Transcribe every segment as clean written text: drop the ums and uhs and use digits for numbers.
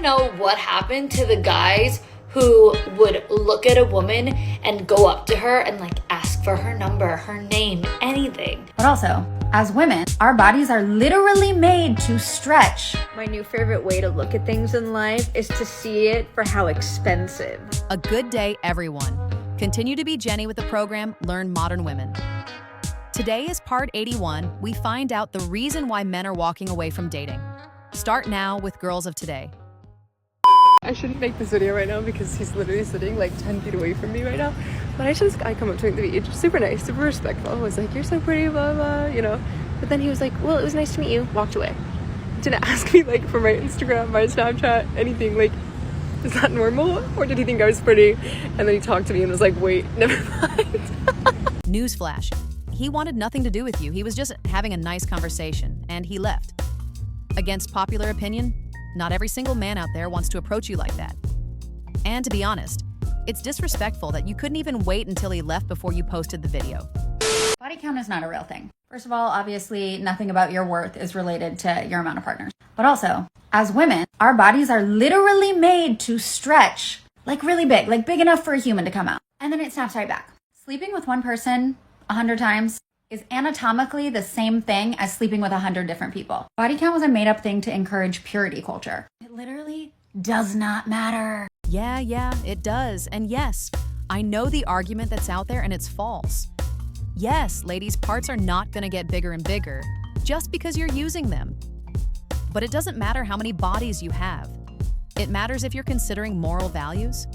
know what happened to the guys who would look at a woman and go up to her and like ask for her number, her name, anything. But also, as women, our bodies are literally made to stretch. My new favorite way to look at things in life is to see it for how expensive. A good day, everyone. Continue to be Jenny with the program Learn Modern Women. Today is part 81. We find out the reason why men are walking away from dating. Start now with Girls of Today. I shouldn't make this video right now because he's literally sitting like 10 feet away from me right now. But I come up to him at the beach, super nice, super respectful. I was like, you're so pretty, blah, blah, you know. But then he was like, well, it was nice to meet you, walked away. Didn't ask me like for my Instagram, my Snapchat, anything. Like, is that normal? Or did he think I was pretty? And then he talked to me and was like, wait, never mind. Newsflash. He wanted nothing to do with you. He was just having a nice conversation, and he left. Against popular opinion, not every single man out there wants to approach you like that. And to be honest, it's disrespectful that you couldn't even wait until he left before you posted the video. Body count is not a real thing. First of all, obviously, nothing about your worth is related to your amount of partners. But also, as women, our bodies are literally made to stretch, like really big, like big enough for a human to come out. And then it snaps right back. Sleeping with one person 100 times is anatomically the same thing as sleeping with 100 different people. Body count was a made-up thing to encourage purity culture. It literally does not matter. Yeah, it does. And yes, I know the argument that's out there and it's false. Yes, ladies, parts are not gonna get bigger and bigger just because you're using them. But it doesn't matter how many bodies you have. It matters if you're considering moral values.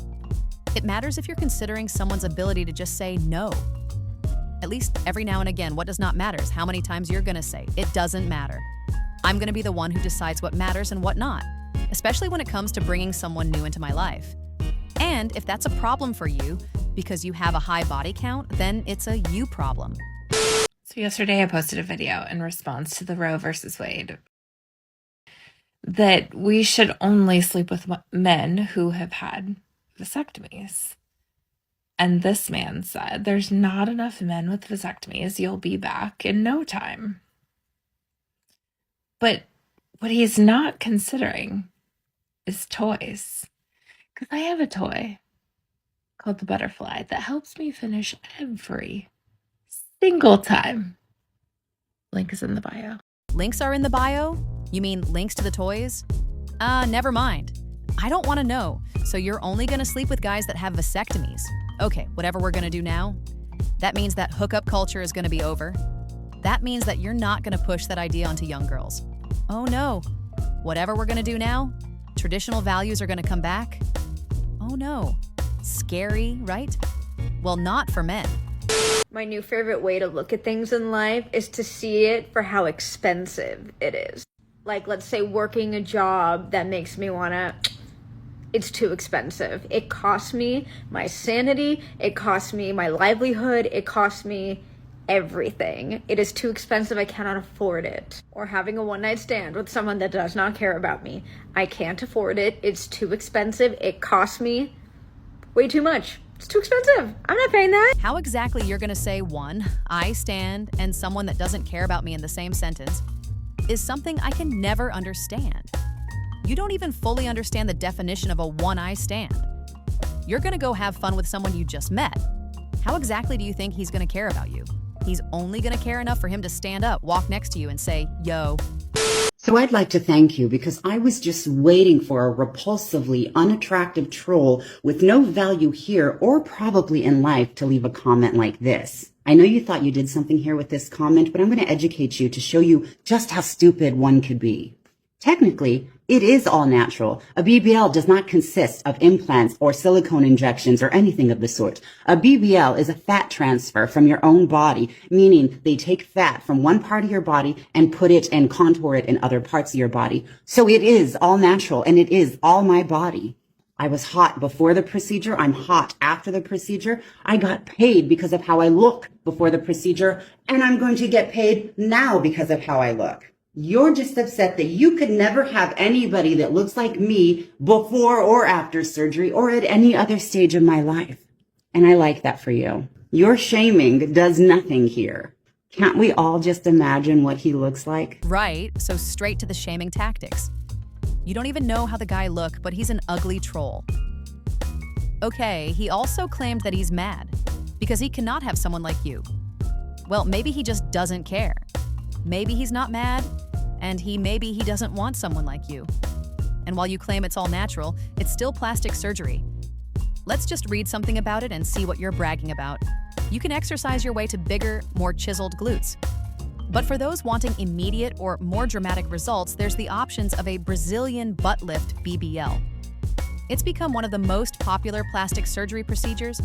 It matters if you're considering someone's ability to just say no. At least every now and again, what does not matter is how many times you're gonna say, it doesn't matter. I'm gonna be the one who decides what matters and what not, especially when it comes to bringing someone new into my life. And if that's a problem for you because you have a high body count, then it's a you problem. So yesterday I posted a video in response to the Roe versus Wade that we should only sleep with men who have had vasectomies. And this man said, there's not enough men with vasectomies. You'll be back in no time. But what he's not considering is toys. Because I have a toy called the butterfly that helps me finish every single time. Link is in the bio. Links are in the bio? You mean links to the toys? Never mind. I don't want to know. So you're only going to sleep with guys that have vasectomies. Okay, whatever we're gonna do now, that means that hookup culture is gonna be over. That means that you're not gonna push that idea onto young girls. Oh no, whatever we're gonna do now, traditional values are gonna come back. Oh no, scary, right? Well, not for men. My new favorite way to look at things in life is to see it for how expensive it is. Like, let's say working a job that makes me wanna, it's too expensive. It costs me my sanity, it costs me my livelihood, it costs me everything. It is too expensive, I cannot afford it. Or having a one-night stand with someone that does not care about me. I can't afford it, it's too expensive, it costs me way too much. It's too expensive, I'm not paying that. How exactly you're gonna say one, I stand, and someone that doesn't care about me in the same sentence is something I can never understand. You don't even fully understand the definition of a one-eye stand. You're gonna go have fun with someone you just met. How exactly do you think he's gonna care about you? He's only gonna care enough for him to stand up, walk next to you and say, yo. So I'd like to thank you because I was just waiting for a repulsively unattractive troll with no value here or probably in life to leave a comment like this. I know you thought you did something here with this comment, but I'm going to educate you to show you just how stupid one could be. Technically, it is all natural. A BBL does not consist of implants or silicone injections or anything of the sort. A BBL is a fat transfer from your own body, meaning they take fat from one part of your body and put it and contour it in other parts of your body. So it is all natural and it is all my body. I was hot before the procedure. I'm hot after the procedure. I got paid because of how I look before the procedure, and I'm going to get paid now because of how I look. You're just upset that you could never have anybody that looks like me before or after surgery or at any other stage of my life. And I like that for you. Your shaming does nothing here. Can't we all just imagine what he looks like? Right, so straight to the shaming tactics. You don't even know how the guy look, but he's an ugly troll. Okay, he also claimed that he's mad because he cannot have someone like you. Well, maybe he just doesn't care. Maybe he's not mad, and maybe he doesn't want someone like you. And while you claim it's all natural, it's still plastic surgery. Let's just read something about it and see what you're bragging about. You can exercise your way to bigger, more chiseled glutes. But for those wanting immediate or more dramatic results, there's the options of a Brazilian butt lift BBL. It's become one of the most popular plastic surgery procedures,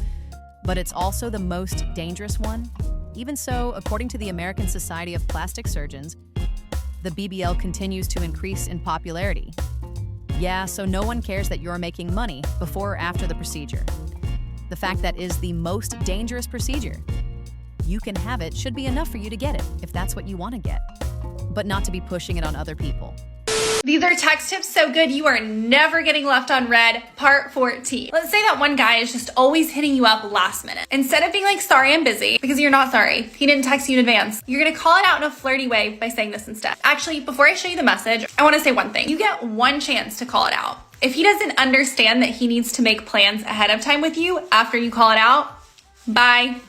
but it's also the most dangerous one. Even so, according to the American Society of Plastic Surgeons, the BBL continues to increase in popularity. Yeah, so no one cares that you're making money before or after the procedure. The fact that is the most dangerous procedure. You can have it should be enough for you to get it, if that's what you want to get, but not to be pushing it on other people. These are text tips so good you are never getting left on red, part 14. Let's say that one guy is just always hitting you up last minute. Instead of being like, sorry, I'm busy, because you're not sorry. He didn't text you in advance. You're gonna call it out in a flirty way by saying this instead. Actually, before I show you the message, I wanna say one thing. You get one chance to call it out. If he doesn't understand that he needs to make plans ahead of time with you after you call it out, bye.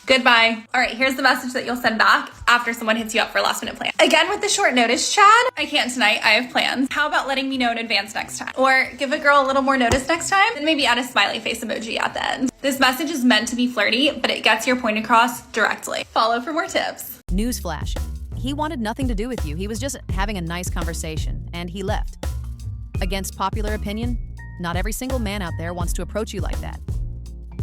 Goodbye. All right, here's the message that you'll send back after someone hits you up for a last minute plan. Again, with the short notice, Chad, I can't tonight, I have plans. How about letting me know in advance next time? Or give a girl a little more notice next time, and maybe add a smiley face emoji at the end. This message is meant to be flirty, but it gets your point across directly. Follow for more tips. Newsflash. He wanted nothing to do with you. He was just having a nice conversation, and he left. Against popular opinion, not every single man out there wants to approach you like that.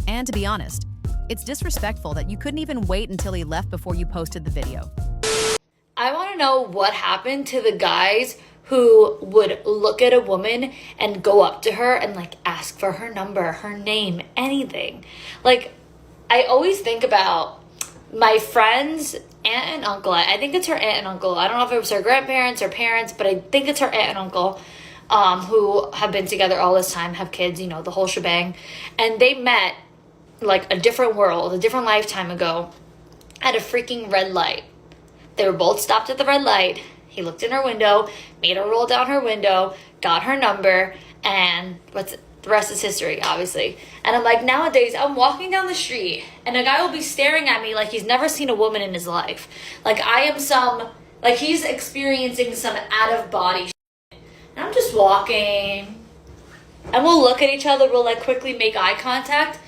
And to be honest, it's disrespectful that you couldn't even wait until he left before you posted the video. I want to know what happened to the guys who would look at a woman and go up to her and like ask for her number, her name, anything. Like, I always think about my friend's aunt and uncle. I think it's her aunt and uncle. I don't know if it was her grandparents or parents, but I think it's her aunt and uncle who have been together all this time, have kids, you know, the whole shebang. And they met like a different world, a different lifetime ago at a freaking red light. They were both stopped at the red light. He looked in her window, made her roll down her window, got her number, and the rest is history, obviously. And I'm like, nowadays, I'm walking down the street, and a guy will be staring at me like he's never seen a woman in his life. Like I am like he's experiencing some out-of-body shit. And I'm just walking, and we'll look at each other, we'll like quickly make eye contact,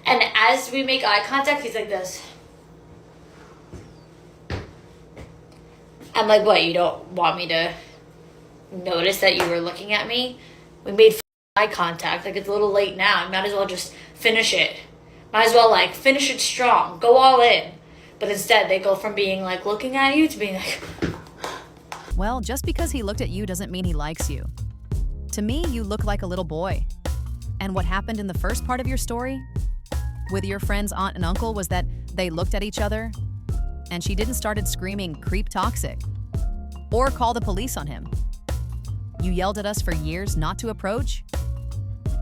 and as we make eye contact, he's like this. I'm like, what, you don't want me to notice that you were looking at me? We made eye contact. Like, it's a little late now. I might as well just finish it. Might as well, like, finish it strong. Go all in. But instead, they go from being, like, looking at you to being like... Well, just because he looked at you doesn't mean he likes you. To me, you look like a little boy. And what happened in the first part of your story with your friend's aunt and uncle was that they looked at each other and she didn't started screaming creep toxic or call the police on him. You yelled at us for years not to approach.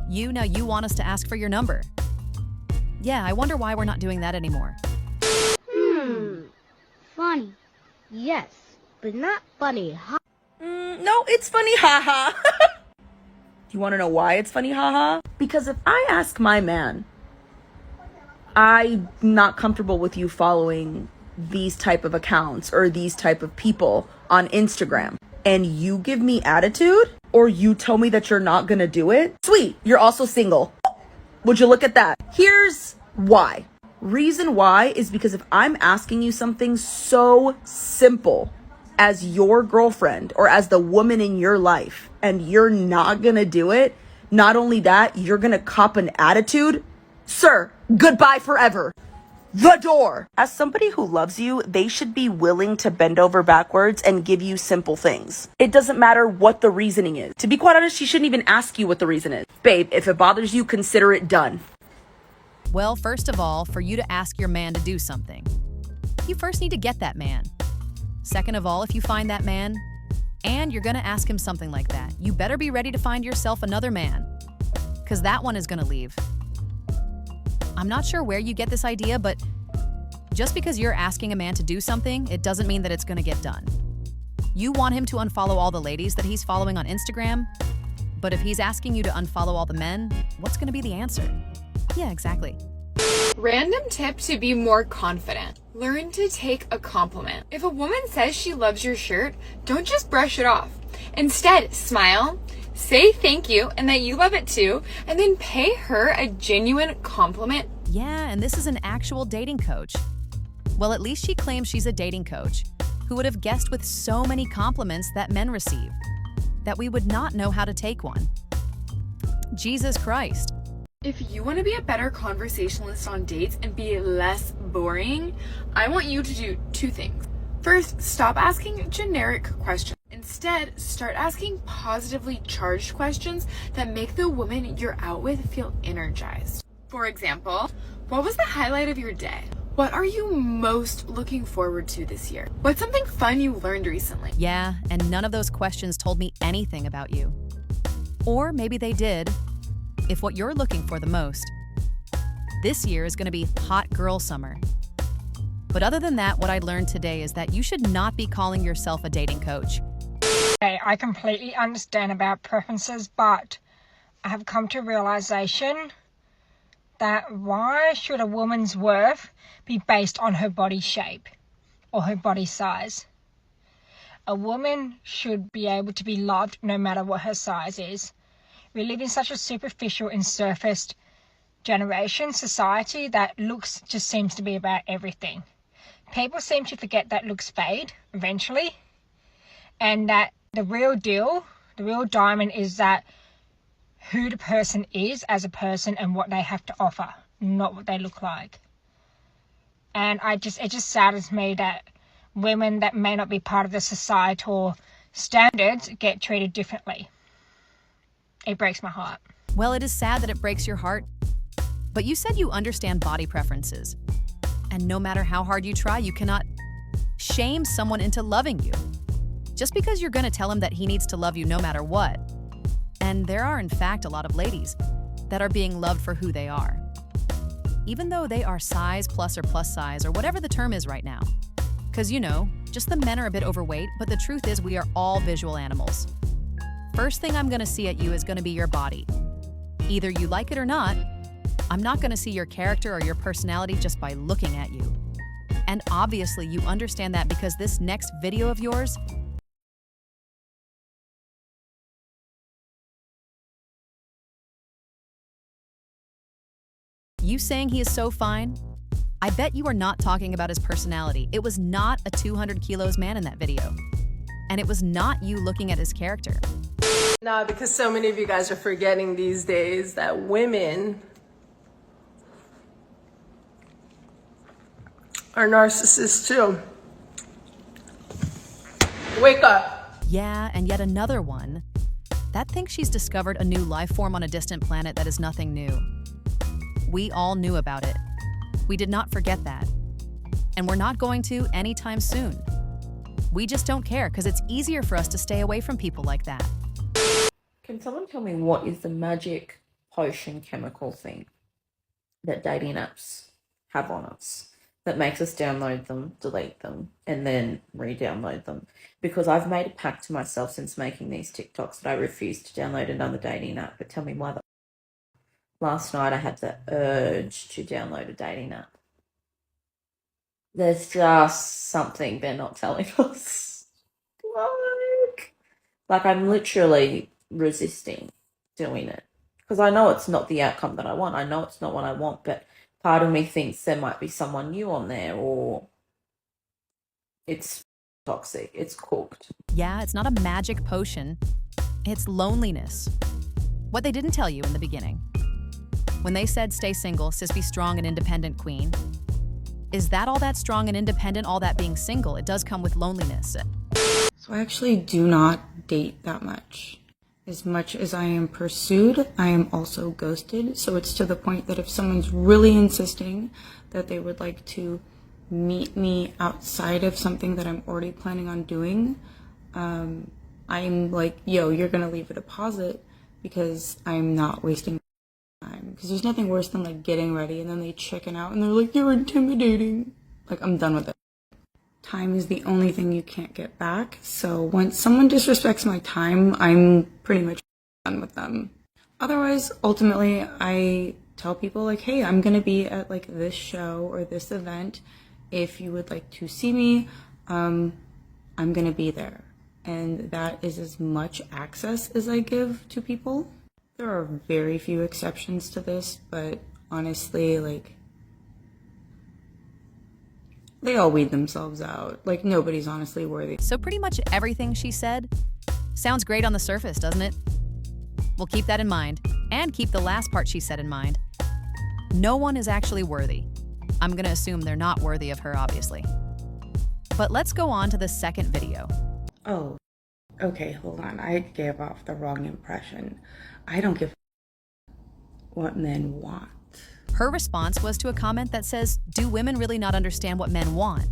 Now you want us to ask for your number. Yeah, I wonder why we're not doing that anymore. Funny. Yes, but not funny. No, it's funny, haha. You want to know why it's funny, haha? Because if I ask my man, I'm not comfortable with you following these type of accounts or these type of people on Instagram, and you give me attitude, or you tell me that you're not gonna do it, sweet, you're also single. Would you look at that? Here's why. Reason why is because if I'm asking you something so simple as your girlfriend or as the woman in your life, and you're not gonna do it, not only that, you're gonna cop an attitude, sir, goodbye forever. The door. As somebody who loves you, they should be willing to bend over backwards and give you simple things. It doesn't matter what the reasoning is. To be quite honest, she shouldn't even ask you what the reason is. Babe, if it bothers you, consider it done. Well, first of all, for you to ask your man to do something, you first need to get that man. Second of all, if you find that man and you're gonna ask him something like that, you better be ready to find yourself another man, because that one is gonna leave. I'm not sure where you get this idea, but just because you're asking a man to do something, it doesn't mean that it's gonna get done. You want him to unfollow all the ladies that he's following on Instagram, But if he's asking you to unfollow all the men, what's going to be the answer? Yeah, exactly. Random tip to be more confident. Learn to take a compliment. If a woman says she loves your shirt, don't just brush it off. Instead, smile, say thank you and that you love it too, and then pay her a genuine compliment. Yeah, and this is an actual dating coach. Well, at least she claims she's a dating coach. Who would have guessed with so many compliments that men receive that we would not know how to take one? Jesus Christ. If you want to be a better conversationalist on dates and be less boring, I want you to do 2 things. First, stop asking generic questions. Instead, start asking positively charged questions that make the woman you're out with feel energized. For example, what was the highlight of your day? What are you most looking forward to this year? What's something fun you learned recently? Yeah, and none of those questions told me anything about you. Or maybe they did. If what you're looking for the most, this year is going to be hot girl summer. But other than that, what I learned today is that you should not be calling yourself a dating coach. Okay, I completely understand about preferences, but I have come to a realization that why should a woman's worth be based on her body shape or her body size? A woman should be able to be loved no matter what her size is. We live in such a superficial and surfaced generation, society, that looks just seems to be about everything. People seem to forget that looks fade eventually, and that the real deal, the real diamond is that who the person is as a person and what they have to offer, not what they look like. And it just saddens me that women that may not be part of the societal standards get treated differently. It breaks my heart. Well, it is sad that it breaks your heart, but you said you understand body preferences. And no matter how hard you try, you cannot shame someone into loving you. Just because you're going to tell him that he needs to love you no matter what. And there are, in fact, a lot of ladies that are being loved for who they are. Even though they are size plus or plus size or whatever the term is right now. Because, you know, just the men are a bit overweight, but the truth is we are all visual animals. First thing I'm going to see at you is going to be your body. Either you like it or not. I'm not going to see your character or your personality just by looking at you. And obviously you understand that because this next video of yours you saying he is so fine? I bet you are not talking about his personality. It was not a 200 kilos man in that video. And it was not you looking at his character. Nah, because so many of you guys are forgetting these days that women are narcissists too. Wake up. Yeah, and yet another one that thinks she's discovered a new life form on a distant planet that is nothing new. We all knew about it. We did not forget that. And we're not going to anytime soon. We just don't care because it's easier for us to stay away from people like that. Can someone tell me what is the magic potion chemical thing that dating apps have on us that makes us download them, delete them, and then re-download them? Because I've made a pact to myself since making these TikToks that I refuse to download another dating app. But tell me why last night I had the urge to download a dating app. There's just something they're not telling us. Like I'm literally resisting doing it. Because I know it's not the outcome that I want. I know it's not what I want, but part of me thinks there might be someone new on there, or it's toxic, it's cooked. Yeah, it's not a magic potion. It's loneliness. What they didn't tell you in the beginning. When they said stay single, sis be strong and independent queen. Is that all that strong and independent, all that being single? It does come with loneliness. So I actually do not date that much. As much as I am pursued, I am also ghosted. So it's to the point that if someone's really insisting that they would like to meet me outside of something that I'm already planning on doing, I'm like, yo, you're gonna leave a deposit because I'm not wasting time. Because there's nothing worse than like getting ready and then they chicken out and they're like, you're intimidating. Like, I'm done with it. Time is the only thing you can't get back. So once someone disrespects my time, I'm pretty much done with them. Otherwise, ultimately, I tell people like, hey, I'm gonna be at like this show or this event. If you would like to see me, I'm gonna be there. And that is as much access as I give to people. There are very few exceptions to this, but honestly, like, they all weed themselves out. Like, nobody's honestly worthy. So pretty much everything she said sounds great on the surface, doesn't it? We'll keep that in mind, and keep the last part she said in mind. No one is actually worthy. I'm gonna assume they're not worthy of her, obviously. But let's go on to the second video. Oh, okay, hold on. I gave off the wrong impression. I don't give what men want. Her response was to a comment that says, do women really not understand what men want?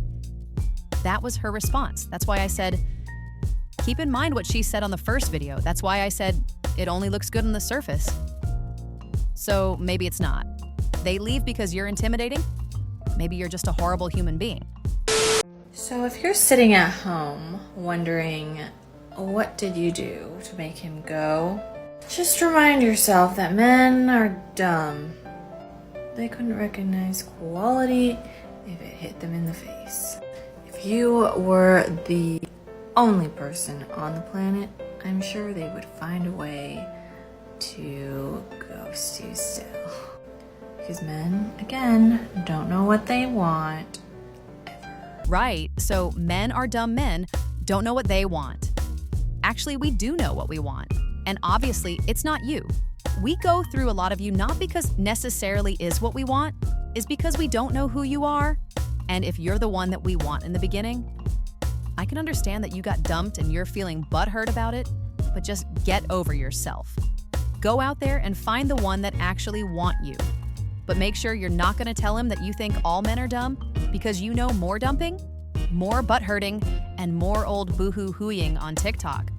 That was her response. That's why I said, keep in mind what she said on the first video. That's why I said, it only looks good on the surface. So maybe it's not. They leave because you're intimidating? Maybe you're just a horrible human being. So if you're sitting at home wondering, what did you do to make him go? Just remind yourself that men are dumb. They couldn't recognize quality if it hit them in the face. If you were the only person on the planet, I'm sure they would find a way to ghost you still. Because men, again, don't know what they want. Right, so men are dumb men, don't know what they want. Actually, we do know what we want. And obviously, it's not you. We go through a lot of you not because necessarily is what we want, is because we don't know who you are. And if you're the one that we want in the beginning, I can understand that you got dumped and you're feeling butthurt about it, but just get over yourself. Go out there and find the one that actually want you. But make sure you're not gonna tell him that you think all men are dumb, because you know more dumping, more butt hurting, and more old boohoo-hooing on TikTok.